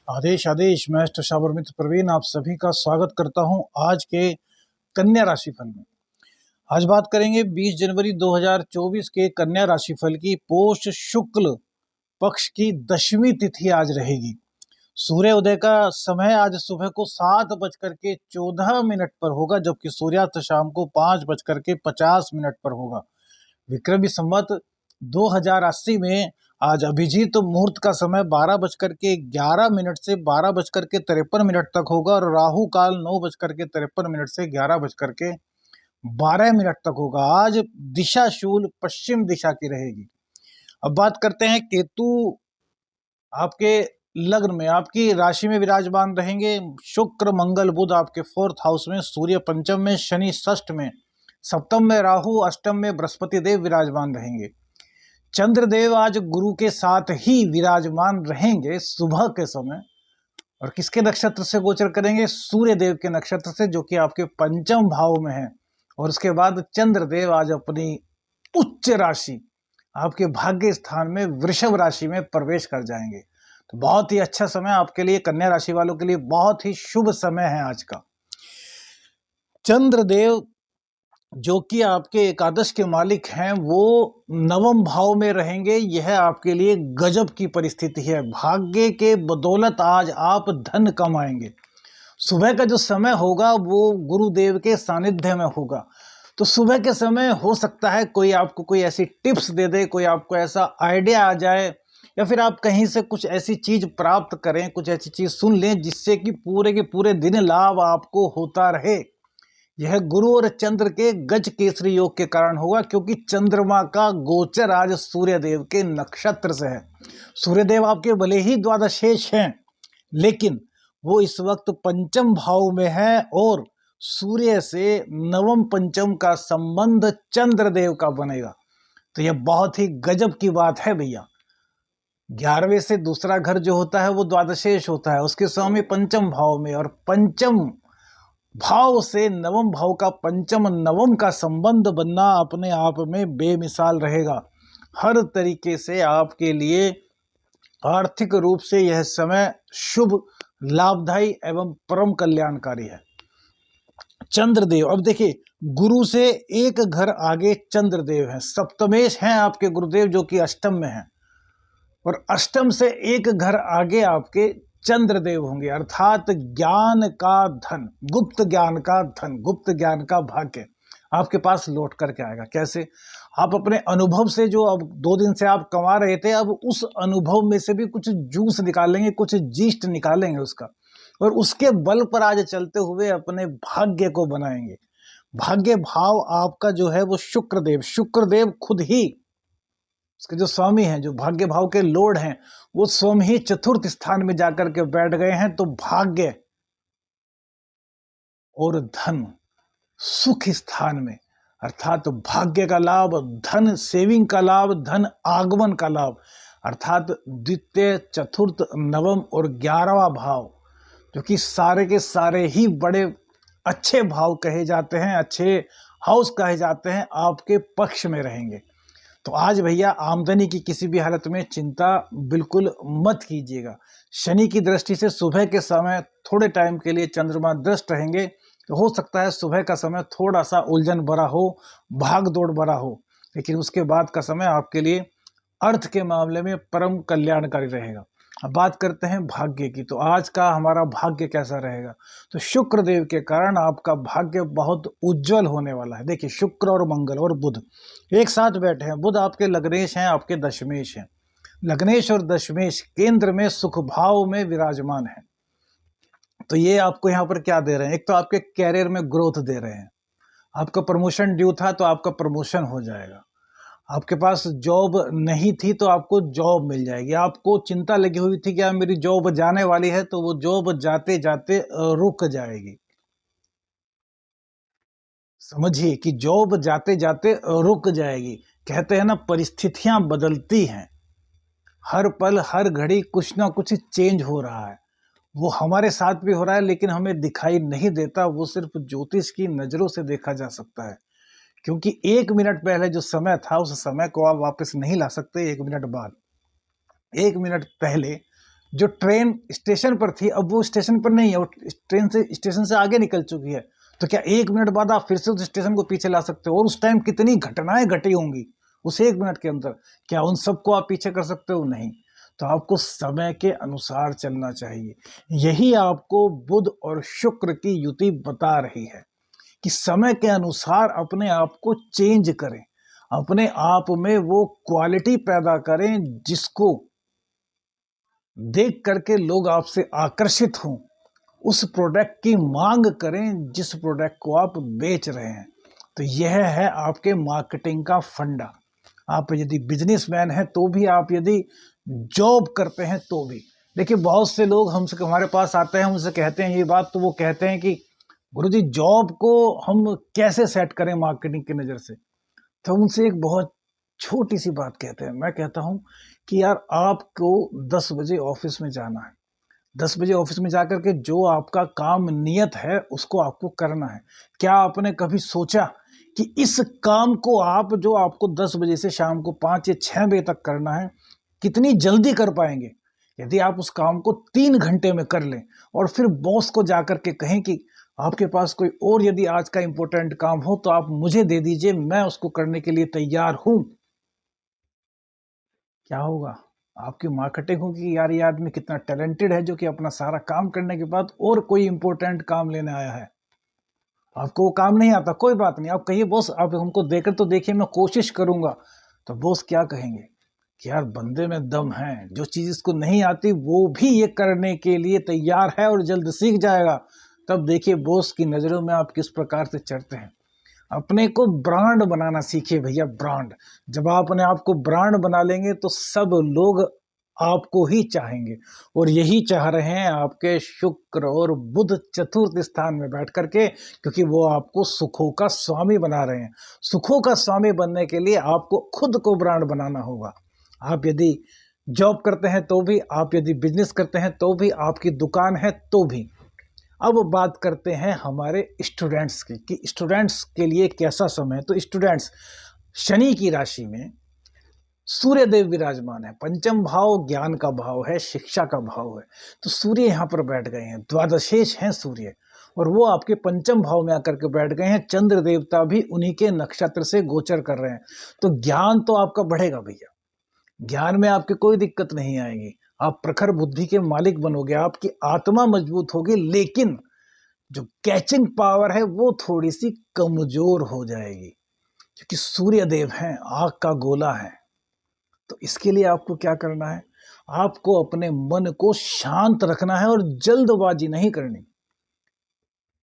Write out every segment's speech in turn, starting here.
आदेश आदेश। मैं श्रावण मित्र प्रवीण आप सभी का स्वागत करता हूं आज के कन्या राशिफल में। आज बात करेंगे 20 जनवरी 2024 के कन्या राशिफल की। पोष शुक्ल पक्ष की 10वीं तिथि आज रहेगी। सूर्य उदय का समय आज सुबह को 7:14 पर होगा, जबकि सूर्यास्त शाम को 5:50 पर होगा। विक्रमी संवत 2080 में आज अभिजीत मुहूर्त का समय 12:11 से 12:53 तक होगा और राहु काल 9:53 से 11:12 तक होगा। आज दिशा शूल पश्चिम दिशा की रहेगी। अब बात करते हैं केतु आपके लग्न में, आपकी राशि में विराजमान रहेंगे। शुक्र मंगल बुध आपके 4th हाउस में, सूर्य पंचम में, शनि षष्ठ में, सप्तम में राहु, अष्टम में बृहस्पति देव विराजमान रहेंगे। चंद्रदेव आज गुरु के साथ ही विराजमान रहेंगे सुबह के समय। और किसके नक्षत्र से गोचर करेंगे? सूर्य देव के नक्षत्र से, जो कि आपके पंचम भाव में है। और उसके बाद चंद्रदेव आज अपनी उच्च राशि आपके भाग्य स्थान में वृषभ राशि में प्रवेश कर जाएंगे। तो बहुत ही अच्छा समय आपके लिए, कन्या राशि वालों के लिए बहुत ही शुभ समय है आज का। चंद्रदेव जो कि आपके एकादश के मालिक हैं, वो नवम भाव में रहेंगे। यह आपके लिए गजब की परिस्थिति है। भाग्य के बदौलत आज आप धन कमाएंगे। सुबह का जो समय होगा वो गुरुदेव के सानिध्य में होगा। तो सुबह के समय हो सकता है कोई आपको कोई ऐसी टिप्स दे दे, कोई आपको ऐसा आइडिया आ जाए, या फिर आप कहीं से कुछ ऐसी चीज प्राप्त करें, कुछ ऐसी चीज सुन लें जिससे कि पूरे के पूरे दिन लाभ आपको होता रहे। यह गुरु और चंद्र के गज केसरी योग के कारण होगा, क्योंकि चंद्रमा का गोचर आज सूर्यदेव के नक्षत्र से है। सूर्यदेव आपके भले ही द्वादशेष हैं, लेकिन वो इस वक्त पंचम भाव में है और सूर्य से नवम पंचम का संबंध चंद्रदेव का बनेगा। तो यह बहुत ही गजब की बात है भैया। 11वें से दूसरा घर जो होता है वो द्वादशेष होता है, उसके स्वामी पंचम भाव में, और पंचम भाव से नवम भाव का पंचम नवम का संबंध बनना अपने आप में बेमिसाल रहेगा। हर तरीके से आपके लिए आर्थिक रूप से यह समय शुभ, लाभदायी एवं परम कल्याणकारी है। चंद्रदेव, अब देखिए, गुरु से एक घर आगे चंद्रदेव हैं, सप्तमेश हैं आपके गुरुदेव जो कि अष्टम में हैं, और अष्टम से एक घर आगे आपके चंद्रदेव होंगे, अर्थात ज्ञान का धन, गुप्त ज्ञान का धन, गुप्त ज्ञान का भाग्य आपके पास लौट करके आएगा। कैसे? आप अपने अनुभव से, जो अब 2 दिन से आप कमा रहे थे, अब उस अनुभव में से भी कुछ जूस निकालेंगे, कुछ जीस्ट निकालेंगे उसका, और उसके बल पर आज चलते हुए अपने भाग्य को बनाएंगे। भाग्य भाव आपका जो है वो शुक्रदेव खुद ही, उसके जो स्वामी हैं, जो भाग्य भाव के लॉर्ड हैं, वो स्वयं ही चतुर्थ स्थान में जाकर के बैठ गए हैं। तो भाग्य और धन सुख स्थान में, अर्थात भाग्य का लाभ, धन सेविंग का लाभ, धन आगमन का लाभ, अर्थात द्वितीय, चतुर्थ, नवम और 11वां भाव, जो कि सारे के सारे ही बड़े अच्छे भाव कहे जाते हैं, अच्छे हाउस कहे जाते हैं, आपके पक्ष में रहेंगे। तो आज भैया आमदनी की किसी भी हालत में चिंता बिल्कुल मत कीजिएगा। शनि की दृष्टि से सुबह के समय थोड़े टाइम के लिए चंद्रमा दृष्ट रहेंगे, तो हो सकता है सुबह का समय थोड़ा सा उलझन भरा हो, भाग दौड़ भरा हो, लेकिन उसके बाद का समय आपके लिए अर्थ के मामले में परम कल्याणकारी रहेगा। अब बात करते हैं भाग्य की। तो आज का हमारा भाग्य कैसा रहेगा? तो शुक्र देव के कारण आपका भाग्य बहुत उज्जवल होने वाला है। देखिए, शुक्र और मंगल और बुध एक साथ बैठे हैं। बुध आपके लग्नेश हैं, आपके दशमेश हैं। लग्नेश और दशमेश केंद्र में सुख भाव में विराजमान है। तो ये आपको यहाँ पर क्या दे रहे हैं? एक तो आपके कैरियर में ग्रोथ दे रहे हैं। आपका प्रमोशन ड्यू था तो आपका प्रमोशन हो जाएगा। आपके पास जॉब नहीं थी तो आपको जॉब मिल जाएगी। आपको चिंता लगी हुई थी कि यार मेरी जॉब जाने वाली है, तो वो जॉब जाते जाते रुक जाएगी। समझिए कि जॉब जाते जाते रुक जाएगी। कहते हैं ना, परिस्थितियां बदलती हैं, हर पल हर घड़ी कुछ ना कुछ चेंज हो रहा है। वो हमारे साथ भी हो रहा है, लेकिन हमें दिखाई नहीं देता। वो सिर्फ ज्योतिष की नजरों से देखा जा सकता है, क्योंकि 1 मिनट पहले जो समय था उस समय को आप वापस नहीं ला सकते। 1 मिनट बाद, 1 मिनट पहले जो ट्रेन स्टेशन पर थी अब वो स्टेशन पर नहीं है, वो ट्रेन से स्टेशन से आगे निकल चुकी है। तो क्या 1 मिनट बाद आप फिर से उस स्टेशन को पीछे ला सकते हो? और उस टाइम कितनी घटनाएं घटी होंगी उस 1 मिनट के अंदर, क्या उन सबको आप पीछे कर सकते हो? नहीं। तो आपको समय के अनुसार चलना चाहिए। यही आपको बुध और शुक्र की युति बता रही है कि समय के अनुसार अपने आप को चेंज करें, अपने आप में वो क्वालिटी पैदा करें जिसको देख करके लोग आपसे आकर्षित हों, उस प्रोडक्ट की मांग करें जिस प्रोडक्ट को आप बेच रहे हैं। तो यह है आपके मार्केटिंग का फंडा। आप यदि बिजनेसमैन हैं तो भी, आप यदि जॉब करते हैं तो भी। देखिए बहुत से लोग हमसे हमारे पास आते हैं, हमसे कहते हैं ये बात, तो वो कहते हैं कि गुरुजी जॉब को हम कैसे सेट करें मार्केटिंग की नज़र से। तो उनसे एक बहुत छोटी सी बात कहते हैं, मैं कहता हूं कि यार आपको 10 बजे ऑफिस में जाना है, 10 बजे ऑफिस में जाकर के जो आपका काम नियत है उसको आपको करना है। क्या आपने कभी सोचा कि इस काम को आप, जो आपको 10 बजे से शाम को 5 या 6 बजे तक करना है, कितनी जल्दी कर पाएंगे? यदि आप उस काम को 3 घंटे में कर लें और फिर बॉस को जाकर के कहें कि आपके पास कोई और यदि आज का इंपॉर्टेंट काम हो तो आप मुझे दे दीजिए, मैं उसको करने के लिए तैयार हूं, क्या होगा? आपकी मार्केटिंग होगी, यार ये आदमी कितना टैलेंटेड है जो कि अपना सारा काम करने के बाद और कोई इंपॉर्टेंट काम लेने आया है। आपको वो काम नहीं आता, कोई बात नहीं, आप कहिए बॉस आप हमको देकर तो देखिए, मैं कोशिश करूंगा। तो बॉस क्या कहेंगे कि यार बंदे में दम है, जो चीज इसको नहीं आती वो भी ये करने के लिए तैयार है और जल्द सीख जाएगा। तब देखिए बॉस की नजरों में आप किस प्रकार से चढ़ते हैं। अपने को ब्रांड बनाना सीखिए भैया, ब्रांड। जब आप अपने आप को ब्रांड बना लेंगे तो सब लोग आपको ही चाहेंगे, और यही चाह रहे हैं आपके शुक्र और बुध चतुर्थ स्थान में बैठ करके, क्योंकि वो आपको सुखों का स्वामी बना रहे हैं। सुखों का स्वामी बनने के लिए आपको खुद को ब्रांड बनाना होगा। आप यदि जॉब करते हैं तो भी, आप यदि बिजनेस करते हैं तो भी, आपकी दुकान है तो भी। अब बात करते हैं हमारे स्टूडेंट्स की कि स्टूडेंट्स के लिए कैसा समय है। तो स्टूडेंट्स, शनि की राशि में सूर्य देव विराजमान है, पंचम भाव ज्ञान का भाव है, शिक्षा का भाव है। तो सूर्य यहाँ पर बैठ गए हैं, द्वादशेष हैं सूर्य, और वो आपके पंचम भाव में आकर के बैठ गए हैं। चंद्र देवता भी उन्हीं के नक्षत्र से गोचर कर रहे हैं। तो ज्ञान तो आपका बढ़ेगा भैया, ज्ञान में आपकी कोई दिक्कत नहीं आएगी, आप प्रखर बुद्धि के मालिक बनोगे, आपकी आत्मा मजबूत होगी, लेकिन जो कैचिंग पावर है वो थोड़ी सी कमजोर हो जाएगी, क्योंकि सूर्य देव हैं, आग का गोला है। तो इसके लिए आपको क्या करना है? आपको अपने मन को शांत रखना है और जल्दबाजी नहीं करनी।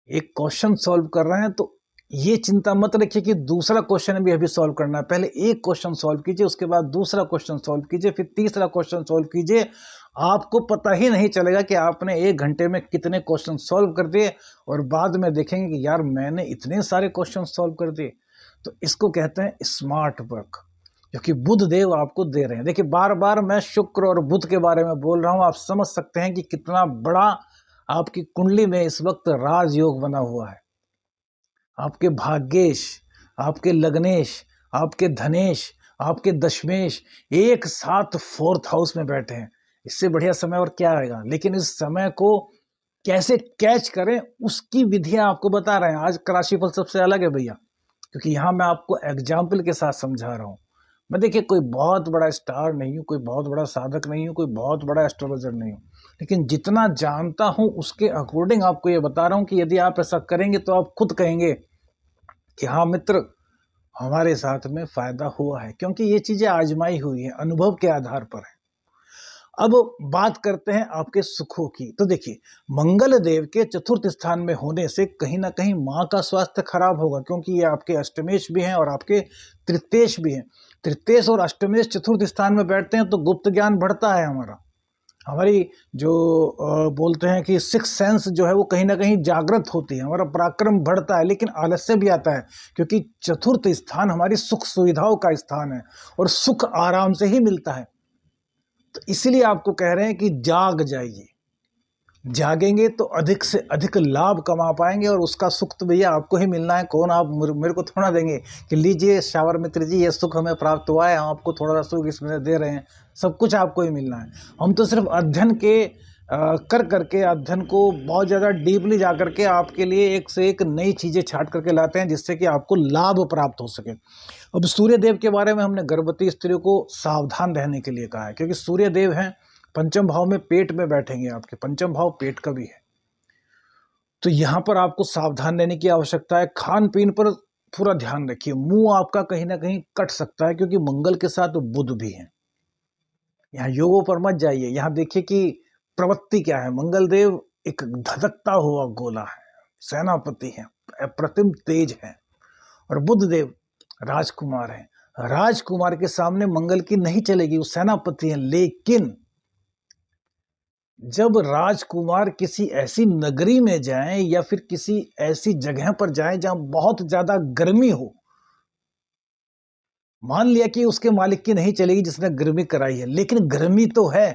एक क्वेश्चन सॉल्व कर रहे हैं तो ये चिंता मत रखिए कि दूसरा क्वेश्चन भी अभी सॉल्व करना है। पहले एक क्वेश्चन सॉल्व कीजिए, उसके बाद दूसरा क्वेश्चन सॉल्व कीजिए, फिर तीसरा क्वेश्चन सॉल्व कीजिए। आपको पता ही नहीं चलेगा कि आपने 1 घंटे में कितने क्वेश्चन सॉल्व कर दिए, और बाद में देखेंगे कि यार मैंने इतने सारे क्वेश्चन सॉल्व कर दिए। तो इसको कहते हैं स्मार्ट वर्क, क्योंकि बुध देव आपको दे रहे हैं। देखिए बार बार मैं शुक्र और बुध के बारे में बोल रहा हूं, आप समझ सकते हैं कि कितना बड़ा आपकी कुंडली में इस वक्त राजयोग बना हुआ है। आपके भाग्येश, आपके लग्नेश, आपके धनेश, आपके दशमेश एक साथ 4th हाउस में बैठे हैं। इससे बढ़िया समय और क्या आएगा? लेकिन इस समय को कैसे कैच करें उसकी विधियां आपको बता रहे हैं। आज का राशिफल सबसे अलग है भैया, क्योंकि यहाँ मैं आपको एग्जाम्पल के साथ समझा रहा हूँ। मैं देखिए कोई बहुत बड़ा स्टार नहीं हूँ, कोई बहुत बड़ा साधक नहीं हूँ, कोई बहुत बड़ा एस्ट्रोलॉजर नहीं हूँ, लेकिन जितना जानता हूँ उसके अकॉर्डिंग आपको ये बता रहा हूँ कि यदि आप ऐसा करेंगे तो आप खुद कहेंगे कि हाँ मित्र, हमारे साथ में फायदा हुआ है, क्योंकि ये चीजें आजमाई हुई है, अनुभव के आधार पर है। अब बात करते हैं आपके सुखों की। तो देखिए मंगल देव के चतुर्थ स्थान में होने से कहीं ना कहीं माँ का स्वास्थ्य खराब होगा, क्योंकि ये आपके अष्टमेश भी हैं और आपके तृतीयेश भी हैं। तृतीयेश और अष्टमेश चतुर्थ स्थान में बैठते हैं तो गुप्त ज्ञान बढ़ता है हमारा, हमारी जो बोलते हैं कि सिक्स सेंस जो है वो कहीं ना कहीं जागृत होती है, हमारा पराक्रम बढ़ता है, लेकिन आलस्य भी आता है, क्योंकि चतुर्थ स्थान हमारी सुख सुविधाओं का स्थान है और सुख आराम से ही मिलता है। तो इसीलिए आपको कह रहे हैं कि जाग जाइए, जागेंगे तो अधिक से अधिक लाभ कमा पाएंगे और उसका सुख तो भैया आपको ही मिलना है। कौन, आप मेरे को थोड़ा देंगे कि लीजिए शावर मित्र जी ये सुख हमें प्राप्त हुआ है, हम आपको थोड़ा सा सुख इसमें दे रहे हैं। सब कुछ आपको ही मिलना है। हम तो सिर्फ अध्ययन के कर करके अध्ययन को बहुत ज़्यादा डीपली जा करके आपके लिए एक से एक नई चीज़ें छाट करके लाते हैं जिससे कि आपको लाभ प्राप्त हो सके। अब सूर्य देव के बारे में हमने गर्भवती स्त्रियों को सावधान रहने के लिए कहा है, क्योंकि सूर्य देव हैं पंचम भाव में, पेट में बैठेंगे। आपके पंचम भाव पेट का भी है, तो यहाँ पर आपको सावधान रहने की आवश्यकता है। खान पीन पर पूरा ध्यान रखिए। मुंह आपका कहीं ना कहीं कट सकता है क्योंकि मंगल के साथ बुध भी है। यहाँ योगों पर मत जाइए। यहाँ देखिए कि प्रवृत्ति क्या है। मंगल देव एक धधकता हुआ गोला है, सेनापति है, अप्रतिम तेज है। और बुध देव राजकुमार है। राजकुमार के सामने मंगल की नहीं चलेगी, वो सेनापति है। लेकिन जब राजकुमार किसी ऐसी नगरी में जाएं या फिर किसी ऐसी जगह पर जाएं जहां बहुत ज्यादा गर्मी हो, मान लिया कि उसके मालिक की नहीं चलेगी जिसने गर्मी कराई है, लेकिन गर्मी तो है,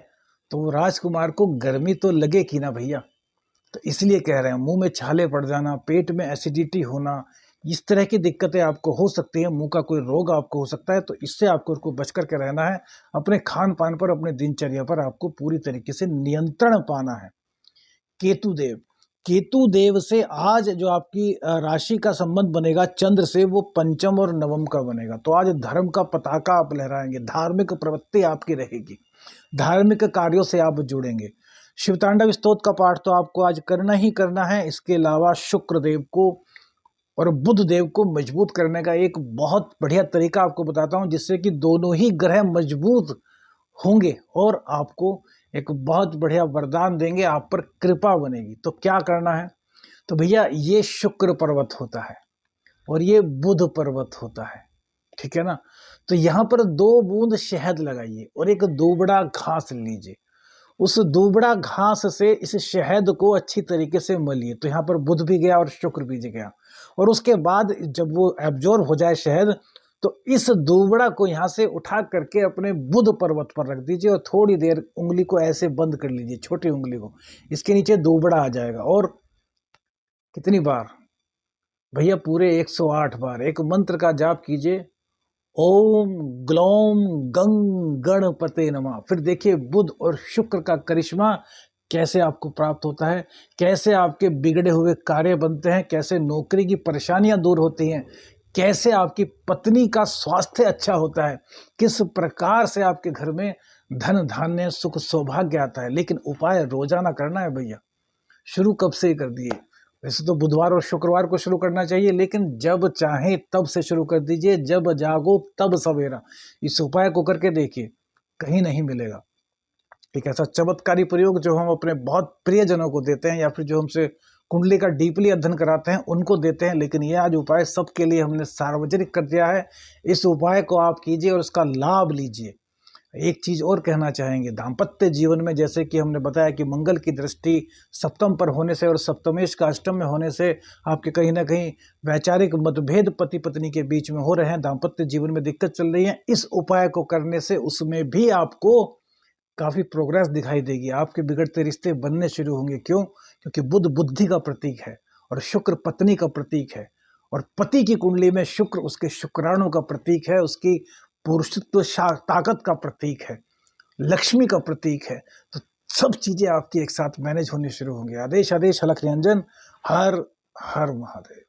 तो राजकुमार को गर्मी तो लगेगी ना भैया। तो इसलिए कह रहे हैं मुंह में छाले पड़ जाना, पेट में एसिडिटी होना, इस तरह की दिक्कतें आपको हो सकती है। मुंह का कोई रोग आपको हो सकता है, तो इससे आपको बच करके रहना है। अपने खान पान पर, अपने दिनचर्या पर आपको पूरी तरीके से नियंत्रण पाना है। केतु देव, केतु देव से आज जो आपकी राशि का संबंध बनेगा चंद्र से, वो पंचम और नवम का बनेगा। तो आज धर्म का पताका आप लहराएंगे, धार्मिक प्रवृत्ति आपकी रहेगी, धार्मिक कार्यों से आप जुड़ेंगे। शिव तांडव स्तोत्र का पाठ तो आपको आज करना ही करना है। इसके अलावा शुक्र देव को और बुध देव को मजबूत करने का एक बहुत बढ़िया तरीका आपको बताता हूं, जिससे कि दोनों ही ग्रह मजबूत होंगे और आपको एक बहुत बढ़िया वरदान देंगे, आप पर कृपा बनेगी। तो क्या करना है, तो भैया ये शुक्र पर्वत होता है और ये बुध पर्वत होता है, ठीक है ना। तो यहाँ पर 2 बूंद शहद लगाइए और एक दुबड़ा घास लीजिए। उस दुबड़ा घास से इस शहद को अच्छी तरीके से मलिए। तो यहाँ पर बुध भी गया और शुक्र भी गया। और उसके बाद जब वो एब्जॉर्ब हो जाए शहद, तो इस दुबड़ा को यहाँ से उठा करके अपने बुध पर्वत पर रख दीजिए और थोड़ी देर उंगली को ऐसे बंद कर लीजिए, छोटी उंगली को, इसके नीचे दुबड़ा आ जाएगा। और कितनी बार भैया, पूरे 108 बार एक मंत्र का जाप कीजिए, ओम ग्लौम गंग गणपते नमः। फिर देखिए बुध और शुक्र का करिश्मा कैसे आपको प्राप्त होता है, कैसे आपके बिगड़े हुए कार्य बनते हैं, कैसे नौकरी की परेशानियां दूर होती हैं, कैसे आपकी पत्नी का स्वास्थ्य अच्छा होता है, किस प्रकार से आपके घर में धन धान्य सुख सौभाग्य आता है। लेकिन उपाय रोजाना करना है भैया। शुरू कब से कर दिए, वैसे तो बुधवार और शुक्रवार को शुरू करना चाहिए, लेकिन जब चाहे तब से शुरू कर दीजिए, जब जागो तब सवेरा। इस उपाय को करके देखिए, कहीं नहीं मिलेगा एक ऐसा चमत्कारी प्रयोग जो हम अपने बहुत प्रियजनों को देते हैं या फिर जो हमसे कुंडली का डीपली अध्ययन कराते हैं उनको देते हैं। लेकिन ये आज उपाय सबके लिए हमने सार्वजनिक कर दिया है। इस उपाय को आप कीजिए और उसका लाभ लीजिए। एक चीज और कहना चाहेंगे, दाम्पत्य जीवन में जैसे कि हमने बताया कि मंगल की दृष्टि सप्तम पर होने से और सप्तमेश का अष्टम में होने से आपके कहीं ना कहीं वैचारिक मतभेद पति पत्नी के बीच में हो रहे हैं, दाम्पत्य जीवन में दिक्कत चल रही है। इस उपाय को करने से उसमें भी आपको काफी प्रोग्रेस दिखाई देगी, आपके बिगड़ते रिश्ते बनने शुरू होंगे। क्यों? क्योंकि बुध बुद्धि का प्रतीक है और शुक्र पत्नी का प्रतीक है, और पति की कुंडली में शुक्र उसके शुक्राणु का प्रतीक है, उसकी पुरुषत्व ताकत का प्रतीक है, लक्ष्मी का प्रतीक है। तो सब चीजें आपकी एक साथ मैनेज होनी शुरू होंगी। आदेश आदेश अलख निरंजन। हर हर महादेव।